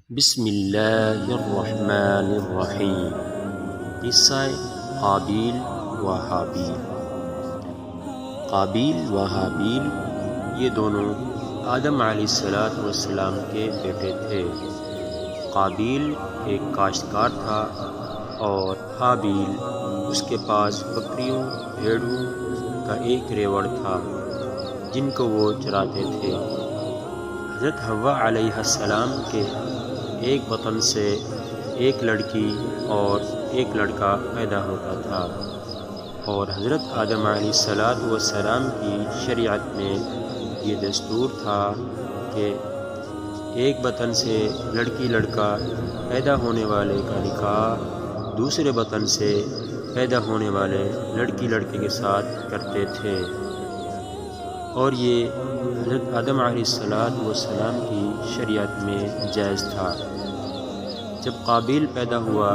بسم اللہ الرحمن الرحیم۔ قصہ قابیل و حابیل۔ قابیل و حابیل یہ دونوں آدم علیہ السلام کے بیٹے تھے۔ قابیل ایک کاشتکار تھا اور حابیل اس کے پاس بکریوں بھیڑوں کا ایک ریوڑ تھا جن کو وہ چراتے تھے۔ حضرت حوا علیہ السلام کے ایک وطن سے ایک لڑکی اور ایک لڑکا پیدا ہوتا تھا، اور حضرت آدم علیہ السلام کی شریعت میں یہ دستور تھا کہ ایک وطن سے لڑکی لڑکا پیدا ہونے والے کا نکاح دوسرے وطن سے پیدا ہونے والے لڑکی لڑکے کے ساتھ کرتے تھے، اور یہ حضرت آدم علیہ السلام کی شریعت میں جائز تھا۔ جب قابیل پیدا ہوا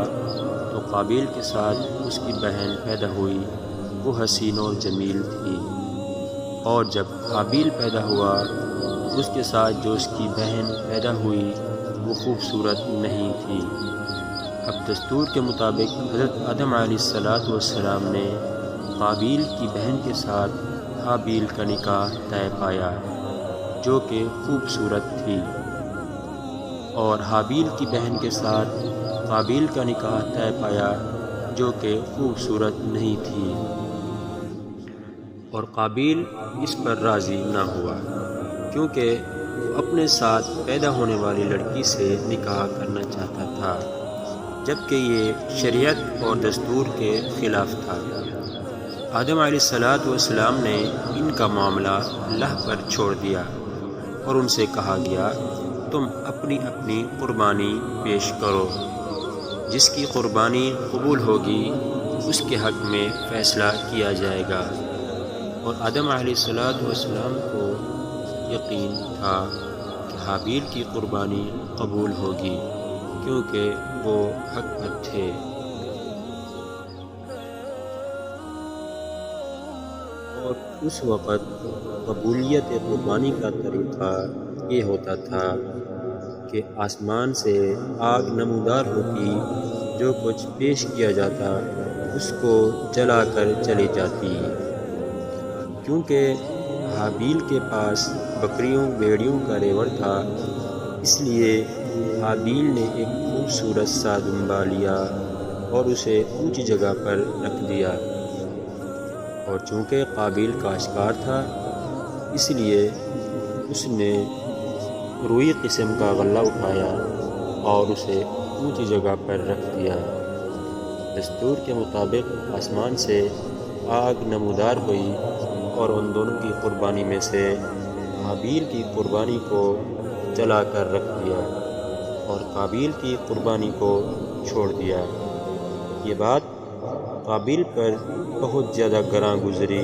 تو قابیل کے ساتھ اس کی بہن پیدا ہوئی، وہ حسین و جمیل تھی، اور جب حابیل پیدا ہوا تو اس کے ساتھ جو اس کی بہن پیدا ہوئی وہ خوبصورت نہیں تھی۔ اب دستور کے مطابق حضرت آدم علیہ السلام نے قابیل کی بہن کے ساتھ حابیل کا نکاح طے پایا جو کہ خوبصورت تھی، اور حابیل کی بہن کے ساتھ قابیل کا نکاح طے پایا جو کہ خوبصورت نہیں تھی، اور قابیل اس پر راضی نہ ہوا کیونکہ وہ اپنے ساتھ پیدا ہونے والی لڑکی سے نکاح کرنا چاہتا تھا، جبکہ یہ شریعت اور دستور کے خلاف تھا۔ آدم علیہ السلام نے ان کا معاملہ اللہ پر چھوڑ دیا اور ان سے کہا گیا، تم اپنی اپنی قربانی پیش کرو، جس کی قربانی قبول ہوگی اس کے حق میں فیصلہ کیا جائے گا۔ اور آدم علیہ السلام کو یقین تھا کہ حابیل کی قربانی قبول ہوگی کیونکہ وہ حق پر تھے۔ اور اس وقت قبولیت قربانی کا طریقہ یہ ہوتا تھا کہ آسمان سے آگ نمودار ہوتی، جو کچھ پیش کیا جاتا اس کو جلا کر چلی جاتی، کیونکہ حابیل کے پاس بکریوں بھیڑیوں کا ریوڑ تھا، اس لیے حابیل نے ایک خوبصورت سا دمبا لیا اور اسے اونچی جگہ پر رکھ دیا، اور چونکہ قابیل کاشتکار تھا اس لیے اس نے روئی قسم کا غلہ اٹھایا اور اسے اونچی جگہ پر رکھ دیا۔ دستور کے مطابق آسمان سے آگ نمودار ہوئی اور ان دونوں کی قربانی میں سے حابیل کی قربانی کو جلا کر رکھ دیا اور قابیل کی قربانی کو چھوڑ دیا۔ یہ بات قابیل پر بہت زیادہ گراں گزری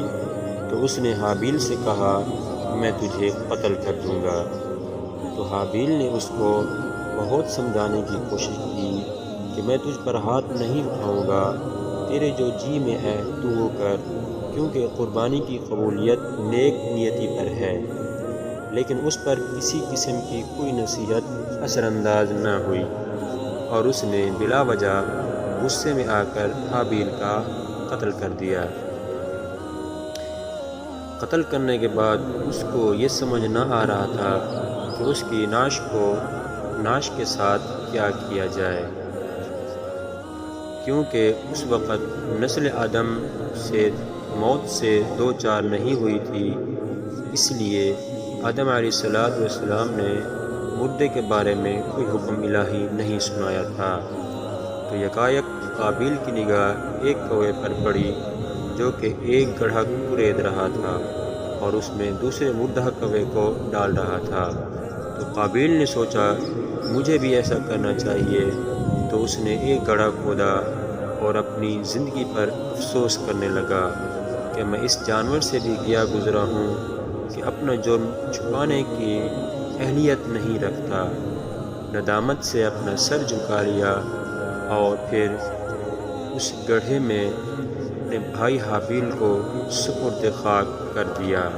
تو اس نے حابیل سے کہا، میں تجھے قتل کر دوں گا۔ تو حابیل نے اس کو بہت سمجھانے کی کوشش کی کہ میں تجھ پر ہاتھ نہیں اٹھاؤں گا، تیرے جو جی میں ہے تو وہ کر، کیونکہ قربانی کی قبولیت نیک نیتی پر ہے۔ لیکن اس پر کسی قسم کی کوئی نصیحت اثر انداز نہ ہوئی، اور اس نے بلا وجہ غصے میں آ کر حابیل کا قتل کر دیا۔ قتل کرنے کے بعد اس کو یہ سمجھ نہ آ رہا تھا کہ اس کی نعش کے ساتھ کیا کیا جائے، کیونکہ اس وقت نسل آدم سے موت سے دو چار نہیں ہوئی تھی، اس لیے آدم علیہ السلام نے مردے کے بارے میں کوئی حکم الہی نہیں سنایا تھا۔ تو یکایک قابیل کی نگاہ ایک کوے پر پڑی جو کہ ایک گڑھا کورید رہا تھا اور اس میں دوسرے مردہ کوے کو ڈال رہا تھا۔ تو قابیل نے سوچا مجھے بھی ایسا کرنا چاہیے، تو اس نے ایک گڑھا کھودا اور اپنی زندگی پر افسوس کرنے لگا کہ میں اس جانور سے بھی گیا گزرا ہوں کہ اپنا جرم چھپانے کی اہلیت نہیں رکھتا۔ ندامت سے اپنا سر جھکا لیا اور پھر اس گڑھے میں اپنے بھائی حابیل کو سپرد خاک کر دیا۔